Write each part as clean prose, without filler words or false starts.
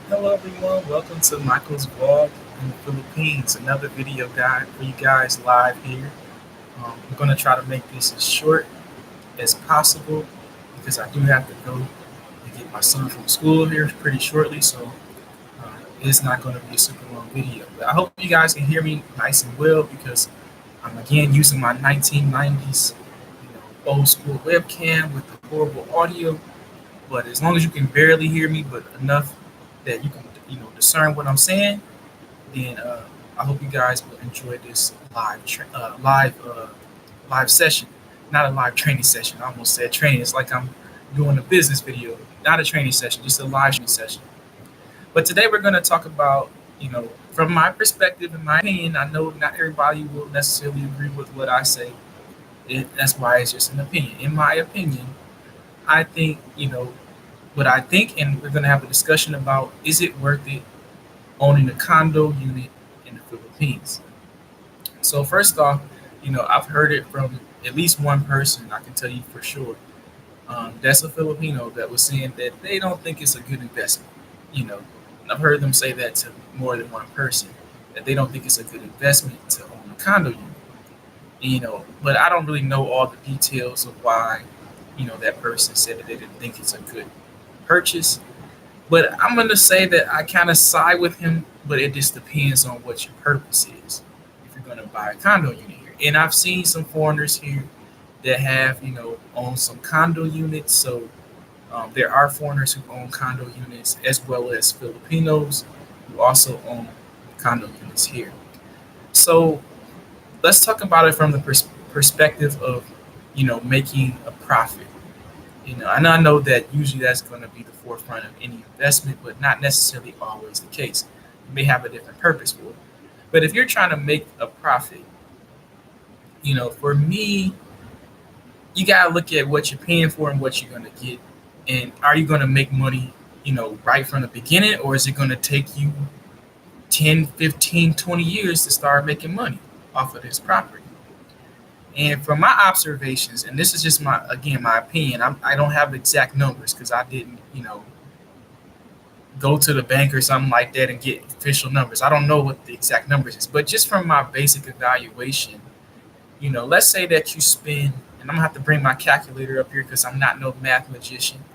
Hello everyone, welcome to Michael's Vlog in the Philippines. Another video guide for you guys live here. I'm going to try to make this as short as possible because I do have to go and get my son from school here pretty shortly, so it's not going to be a super long video. But I hope you guys can hear me nice and well because I'm again using my 1990s old school webcam with the horrible audio. But as long as you can barely hear me, but enough that you can discern what I'm saying, then I hope you guys will enjoy this live session, not a live training session. I almost said training. It's like I'm doing a business video, not a training session, just a live session. But today we're going to talk about, from my perspective, in my opinion. I know not everybody will necessarily agree with what I say. That's why it's just an opinion. In my opinion, I think, what I think, and we're going to have a discussion about, is it worth it owning a condo unit in the Philippines? So first off, I've heard it from at least one person. I can tell you for sure. That's a Filipino that was saying that they don't think it's a good investment. You know, and I've heard them say that to more than one person, that they don't think it's a good investment to own a condo unit. But I don't really know all the details of why, that person said that they didn't think it's a good purchase. But I'm gonna say that I kind of side with him, but it just depends on what your purpose is. If you're gonna buy a condo unit here, and I've seen some foreigners here that have, own some condo units. So there are foreigners who own condo units as well as Filipinos who also own condo units here. So let's talk about it from the perspective of, making a profit. And I know that usually that's going to be the forefront of any investment, but not necessarily always the case. You may have a different purpose for it. But if you're trying to make a profit, for me, you got to look at what you're paying for and what you're going to get. And are you going to make money, right from the beginning, or is it going to take you 10, 15, 20 years to start making money off of this property? And from my observations, and this is just my opinion, I don't have exact numbers because I didn't, go to the bank or something like that and get official numbers. I don't know what the exact numbers is, but just from my basic evaluation, let's say that you spend, and I'm gonna have to bring my calculator up here because I'm not no math magician.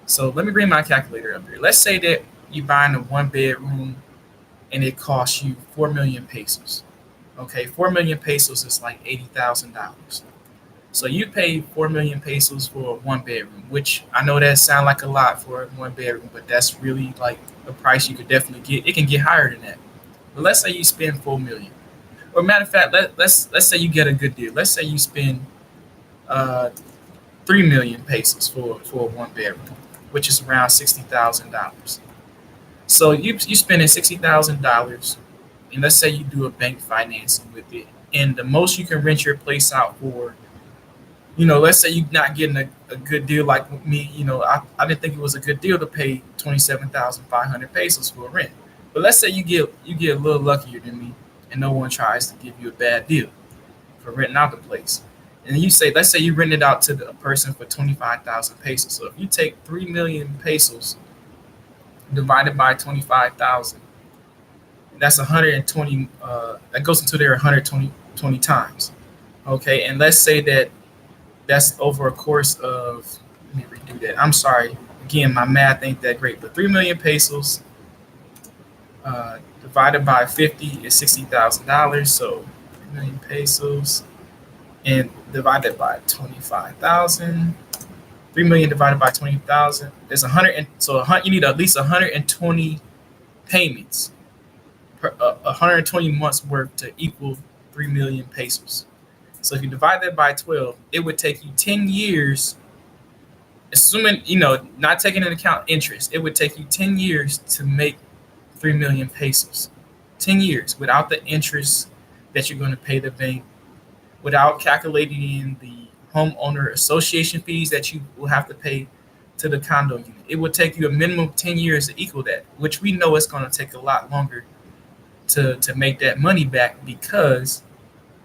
So let me bring my calculator up here. Let's say that you buying a one bedroom and it costs you 4 million pesos. Okay, 4 million pesos is like $80,000. So you pay 4 million pesos for a one bedroom, which I know that sounds like a lot for a one bedroom, but that's really like a price you could definitely get. It can get higher than that. But let's say you spend 4 million. Or matter of fact, let's say you get a good deal. Let's say you spend 3 million pesos for a one bedroom, which is around $60,000. So you spending $60,000, and let's say you do a bank financing with it, and the most you can rent your place out for, let's say you're not getting a good deal like with me. I didn't think it was a good deal to pay 27,500 pesos for a rent. But let's say you get a little luckier than me, and no one tries to give you a bad deal for renting out the place. And you say, let's say you rent it out to a person for 25,000 pesos. So if you take 3 million pesos divided by 25,000, that's 120. That goes into there 120 times. Okay, and let's say that that's over a course of. Let me redo that. I'm sorry. Again, my math ain't that great, but 3 million pesos divided by 50 is $60,000. So 3 million pesos and divided by 25,000. 3 million divided by 20,000 is 100. So you need at least 120 payments 120 months worth to equal 3 million pesos. So if you divide that by 12, it would take you 10 years, assuming, not taking into account interest, it would take you 10 years to make 3 million pesos. 10 years without the interest that you're going to pay the bank, without calculating in the homeowner association fees that you will have to pay to the condo unit. It would take you a minimum of 10 years to equal that, which we know it's going to take a lot longer to make that money back because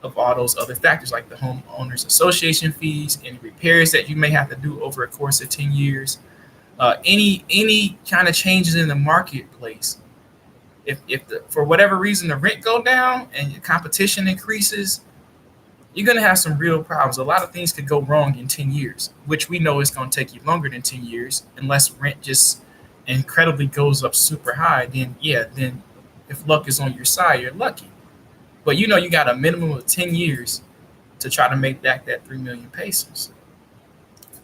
of all those other factors like the homeowners association fees and repairs that you may have to do over a course of 10 years. Any kind of changes in the marketplace, if for whatever reason the rent go down and your competition increases, you're gonna have some real problems. A lot of things could go wrong in 10 years, which we know is gonna take you longer than 10 years unless rent just incredibly goes up super high. Then yeah, then if luck is on your side, you're lucky. But you got a minimum of 10 years to try to make back that 3 million pesos.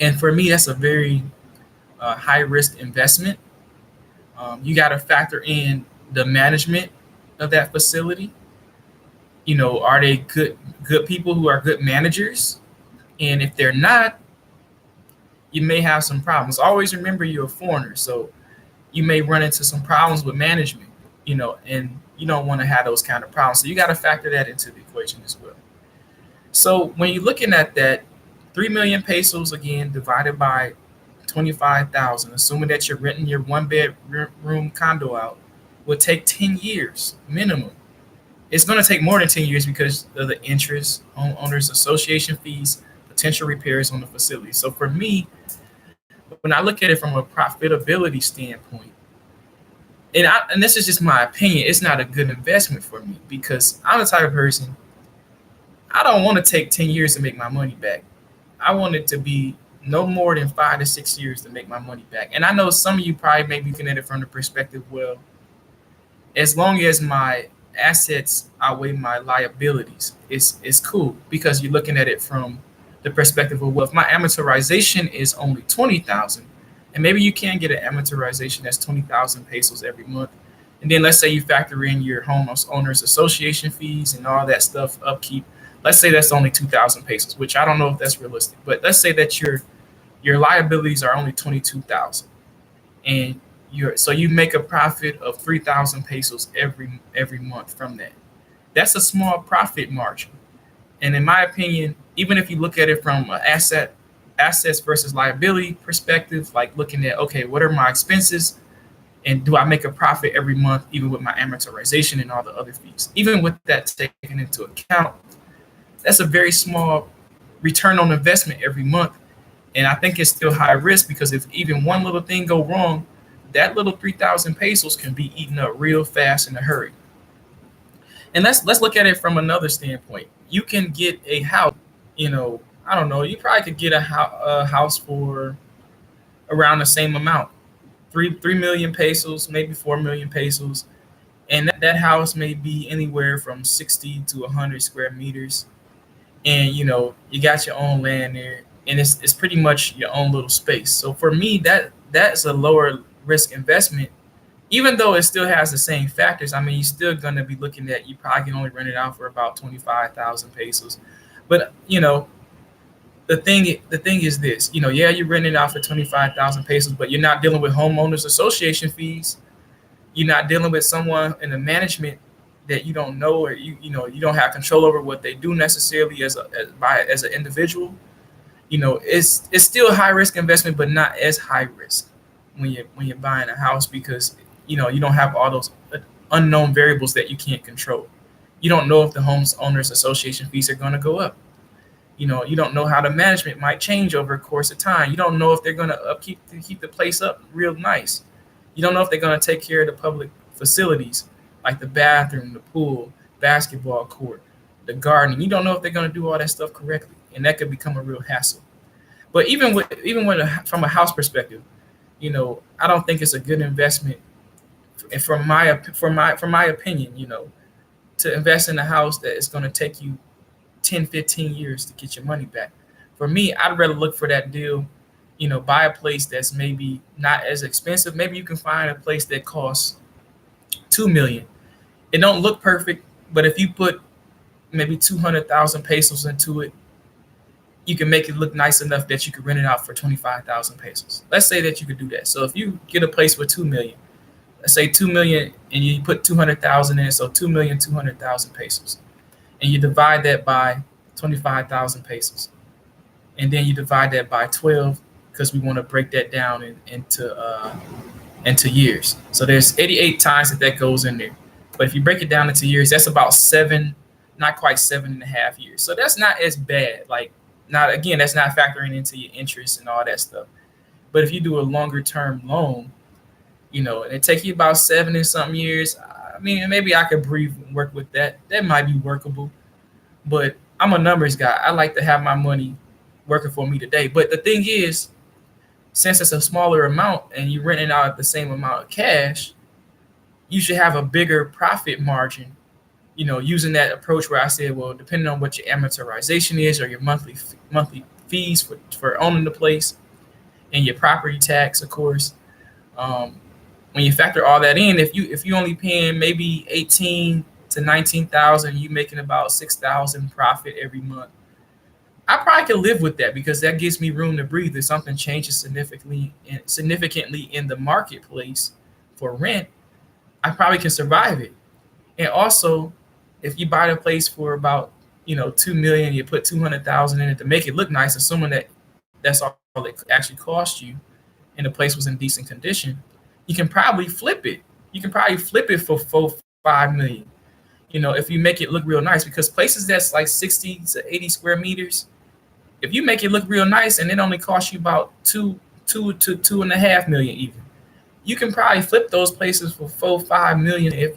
And for me, that's a very high risk investment. You got to factor in the management of that facility. Are they good people who are good managers? And if they're not, you may have some problems. Always remember you're a foreigner, so you may run into some problems with management. And you don't want to have those kind of problems. So you got to factor that into the equation as well. So when you're looking at that, 3 million pesos again divided by 25,000, assuming that you're renting your one bedroom condo out, would take 10 years minimum. It's going to take more than 10 years because of the interest, homeowners association fees, potential repairs on the facility. So for me, when I look at it from a profitability standpoint, and this is just my opinion, it's not a good investment for me because I'm the type of person, I don't want to take 10 years to make my money back. I want it to be no more than 5 to 6 years to make my money back. And I know some of you probably may be looking at it from the perspective, well, as long as my assets outweigh my liabilities, it's cool because you're looking at it from the perspective of, well, if my amortization is only 20,000, and maybe you can get an amortization that's 20,000 pesos every month. And then let's say you factor in your homeowners association fees and all that stuff, upkeep. Let's say that's only 2,000 pesos, which I don't know if that's realistic, but let's say that your liabilities are only 22,000, and you make a profit of 3,000 pesos every month from that. That's a small profit margin, and in my opinion, even if you look at it from an assets versus liability perspective, like looking at, okay, what are my expenses, and do I make a profit every month, even with my amortization and all the other fees? Even with that taken into account, that's a very small return on investment every month. And I think it's still high risk because if even one little thing go wrong, that little 3,000 pesos can be eaten up real fast in a hurry. And let's look at it from another standpoint. You can get a house, I don't know, you probably could get a house for around the same amount, 3 million pesos, maybe 4 million pesos. And that house may be anywhere from 60 to 100 square meters. And you got your own land there, and it's pretty much your own little space. So for me, that's a lower risk investment, even though it still has the same factors. I mean, you're still gonna be looking at, you probably can only rent it out for about 25,000 pesos. But the thing is this, yeah, you're renting it out for 25,000 pesos, but you're not dealing with homeowners association fees. You're not dealing with someone in the management that you don't know, or you don't have control over what they do necessarily as an individual. It's still a high risk investment, but not as high risk when you're buying a house because you don't have all those unknown variables that you can't control. You don't know if the homes owners association fees are going to go up. You don't know how the management might change over a course of time. You don't know if they're going to keep the place up real nice. You don't know if they're going to take care of the public facilities like the bathroom, the pool, basketball court, the gardening. You don't know if they're going to do all that stuff correctly, and that could become a real hassle. But even from a house perspective, I don't think it's a good investment. And from my opinion, to invest in a house that is going to take you 10, 15 years to get your money back. For me, I'd rather look for that deal. Buy a place that's maybe not as expensive. Maybe you can find a place that costs 2 million. It don't look perfect, but if you put maybe 200,000 pesos into it, you can make it look nice enough that you could rent it out for 25,000 pesos. Let's say that you could do that. So if you get a place with 2 million, let's say 2 million, and you put 200,000 in, so 2,200,000 pesos, and you divide that by 25,000 pesos, and then you divide that by 12 because we want to break that down into years. So there's 88 times that goes in there. But if you break it down into years, that's about 7, not quite 7.5 years. So that's not as bad. Like, that's not factoring into your interest and all that stuff. But if you do a longer term loan, and it take you about 7 and something years, I mean, maybe I could breathe and work with that. That might be workable. But I'm a numbers guy. I like to have my money working for me today. But the thing is, since it's a smaller amount and you're renting out at the same amount of cash, you should have a bigger profit margin. Using that approach where I said, well, depending on what your amortization is or your monthly fees for owning the place and your property tax, of course. Um, when you factor all that in, if you only paying maybe 18 to 19,000, you making about 6,000 profit every month. I probably could live with that because that gives me room to breathe. If something changes significantly in the marketplace for rent, I probably can survive it. And also, if you buy the place for about 2 million, you put 200,000 in it to make it look nice, assuming that's all it actually cost you, and the place was in decent condition, you can probably flip it. You can probably flip it for 4, 5 million. If you make it look real nice, because places that's like 60 to 80 square meters, if you make it look real nice and it only costs you about two to 2.5 million even, you can probably flip those places for 4, 5 million if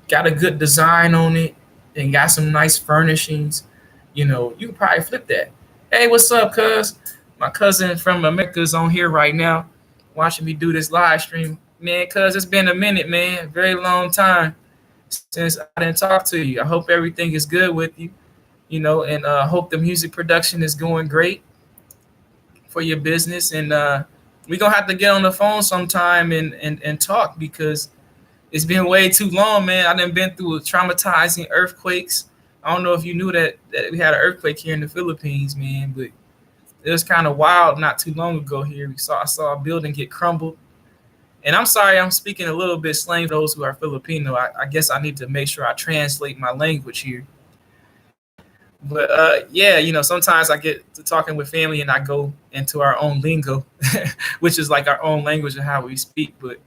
got a good design on it and got some nice furnishings. You can probably flip that. Hey, what's up, cuz? My cousin from America is on here right now, watching me do this live stream. Man, cuz it's been a minute, man. Very long time since I didn't talk to you. I hope everything is good with you, and hope the music production is going great for your business. And we're going to have to get on the phone sometime and talk because it's been way too long, man. I done been through traumatizing earthquakes. I don't know if you knew that we had an earthquake here in the Philippines, man, but it was kind of wild not too long ago here. I saw a building get crumbled. And I'm sorry, I'm speaking a little bit slang for those who are Filipino. I guess I need to make sure I translate my language here. But yeah, sometimes I get to talking with family and I go into our own lingo, which is like our own language and how we speak. But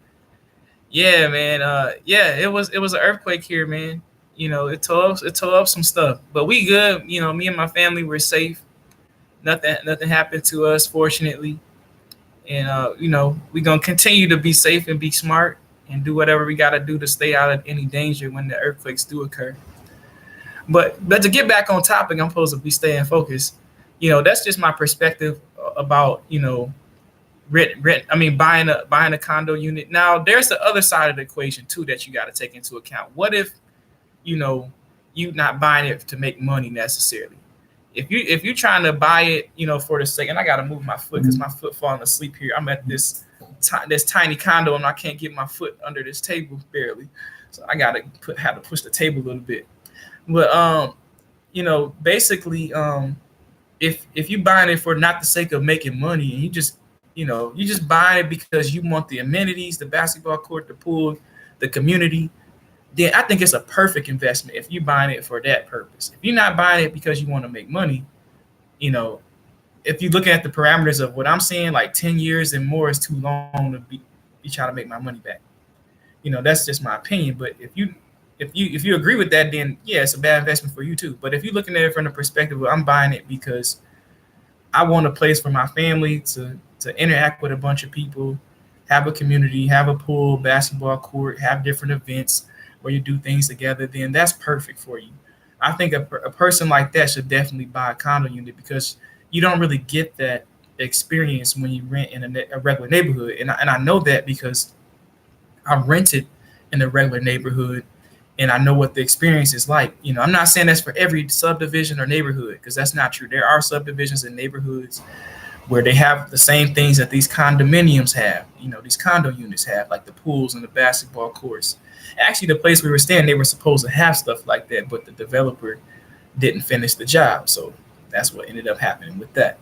yeah, man, yeah, it was an earthquake here, man. It tore up some stuff, but we good. Me and my family were safe. Nothing happened to us, fortunately. And we're gonna continue to be safe and be smart and do whatever we gotta do to stay out of any danger when the earthquakes do occur. But to get back on topic, I'm supposed to be staying focused. That's just my perspective about rent. I mean, buying a condo unit. Now, there's the other side of the equation too that you got to take into account. What if you not buying it to make money necessarily? If you're trying to buy it, for the sake, and I got to move my foot because my foot falling asleep here. I'm at this tiny condo and I can't get my foot under this table barely, so I got to have to push the table a little bit. But basically, if you buying it for not the sake of making money and you just buy it because you want the amenities, the basketball court, the pool, the community, then I think it's a perfect investment if you're buying it for that purpose. If you're not buying it because you want to make money, if you look at the parameters of what I'm saying, like 10 years and more is too long to be trying to make my money back. That's just my opinion. But if you agree with that, then yeah, it's a bad investment for you too. But if you're looking at it from the perspective of I'm buying it because I want a place for my family to interact with a bunch of people, have a community, have a pool, basketball court, have different events where you do things together, then that's perfect for you. I think a person like that should definitely buy a condo unit because you don't really get that experience when you rent in a regular neighborhood. And I know that because I rented in a regular neighborhood and I know what the experience is like. I'm not saying that's for every subdivision or neighborhood because that's not true. There are subdivisions and neighborhoods where they have the same things that these condominiums have, these condo units have, like the pools and the basketball courts. Actually, the place we were staying, they were supposed to have stuff like that, but the developer didn't finish the job. So that's what ended up happening with that.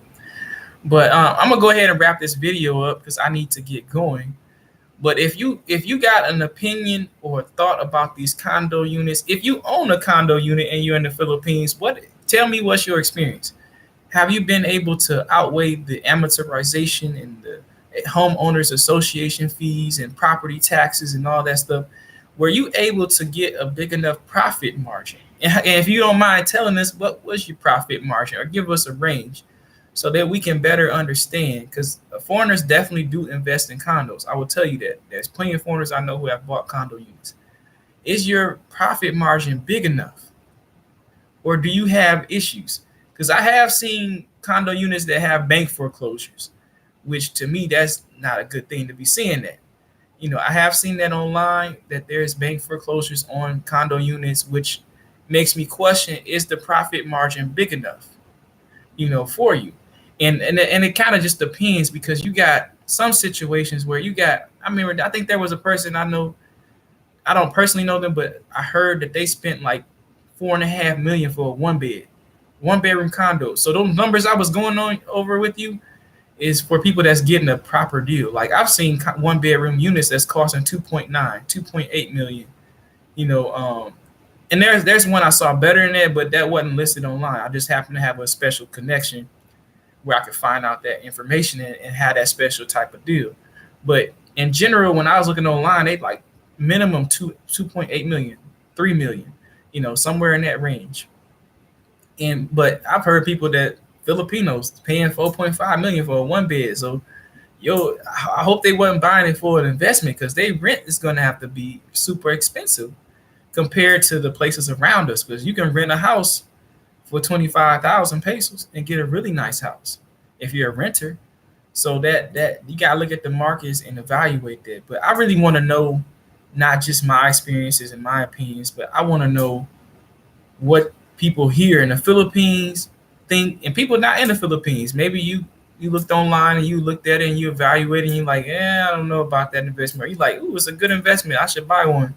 But I'm going to go ahead and wrap this video up because I need to get going. But if you got an opinion or thought about these condo units, if you own a condo unit and you're in the Philippines, tell me what's your experience? Have you been able to outweigh the amortization and the homeowners association fees and property taxes and all that stuff? Were you able to get a big enough profit margin? And if you don't mind telling us, what was your profit margin, or give us a range? so that we can better understand. Because foreigners definitely do invest in condos. I will tell you that. There's plenty of foreigners I know who have bought condo units. Is your profit margin big enough? Or do you have issues? Because I have seen condo units that have bank foreclosures, which to me, that's not a good thing to be seeing that. I have seen that online, that there's bank foreclosures on condo units, which makes me question, is the profit margin big enough, for you? And it kind of just depends, because you got some situations where I remember, I think there was a person I know, I don't personally know them, but I heard that they spent like 4.5 million for a one bedroom condo. So those numbers I was going on over with you is for people that's getting a proper deal. Like I've seen one bedroom units that's costing 2.9, 2.8 million. You know, and there's one I saw better than that, but that wasn't listed online. I just happened to have a special connection where I could find out that information and have that special type of deal. But in general, when I was looking online, they like minimum 2.8 million, 3 million, somewhere in that range. But I've heard people that Filipinos paying 4.5 million for a one bed. So I hope they wasn't buying it for an investment, because they rent is gonna have to be super expensive compared to the places around us. Because you can rent a house for 25,000 pesos and get a really nice house if you're a renter. So that you gotta look at the markets and evaluate that. But I really want to know not just my experiences and my opinions, but I want to know what people here in the Philippines think, and people not in the Philippines. Maybe you looked online and you looked at it and you evaluated and you're like, I don't know about that investment. Or you're like, ooh, it's a good investment, I should buy one.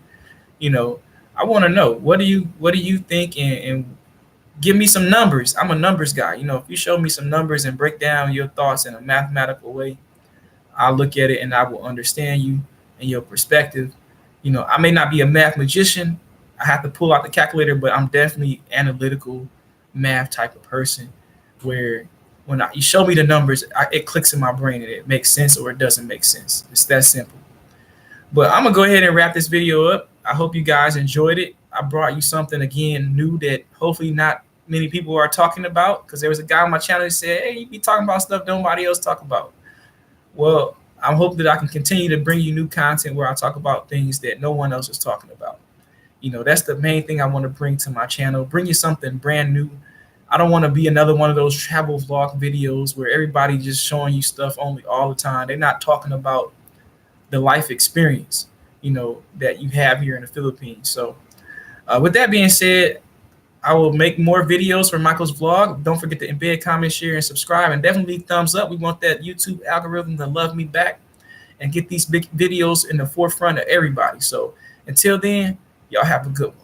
I want to know, what do you think, and give me some numbers. I'm a numbers guy. If you show me some numbers and break down your thoughts in a mathematical way, I'll look at it and I will understand you and your perspective. I may not be a math magician. I have to pull out the calculator, but I'm definitely analytical math type of person, where when you show me the numbers, it clicks in my brain and it makes sense or it doesn't make sense. It's that simple. But I'm going to go ahead and wrap this video up. I hope you guys enjoyed it. I brought you something, again, new that hopefully not many people are talking about, because there was a guy on my channel that said, hey, you be talking about stuff nobody else talk about. Well, I hope that I can continue to bring you new content where I talk about things that no one else is talking about. That's the main thing I want to bring to my channel, bring you something brand new. I don't want to be another one of those travel vlog videos where everybody just showing you stuff only all the time. They're not talking about the life experience, that you have here in the Philippines. So with that being said, I will make more videos for Michael's vlog. Don't forget to embed, comment, share, and subscribe, and definitely thumbs up. We want that YouTube algorithm to love me back and get these big videos in the forefront of everybody. So until then, y'all have a good one.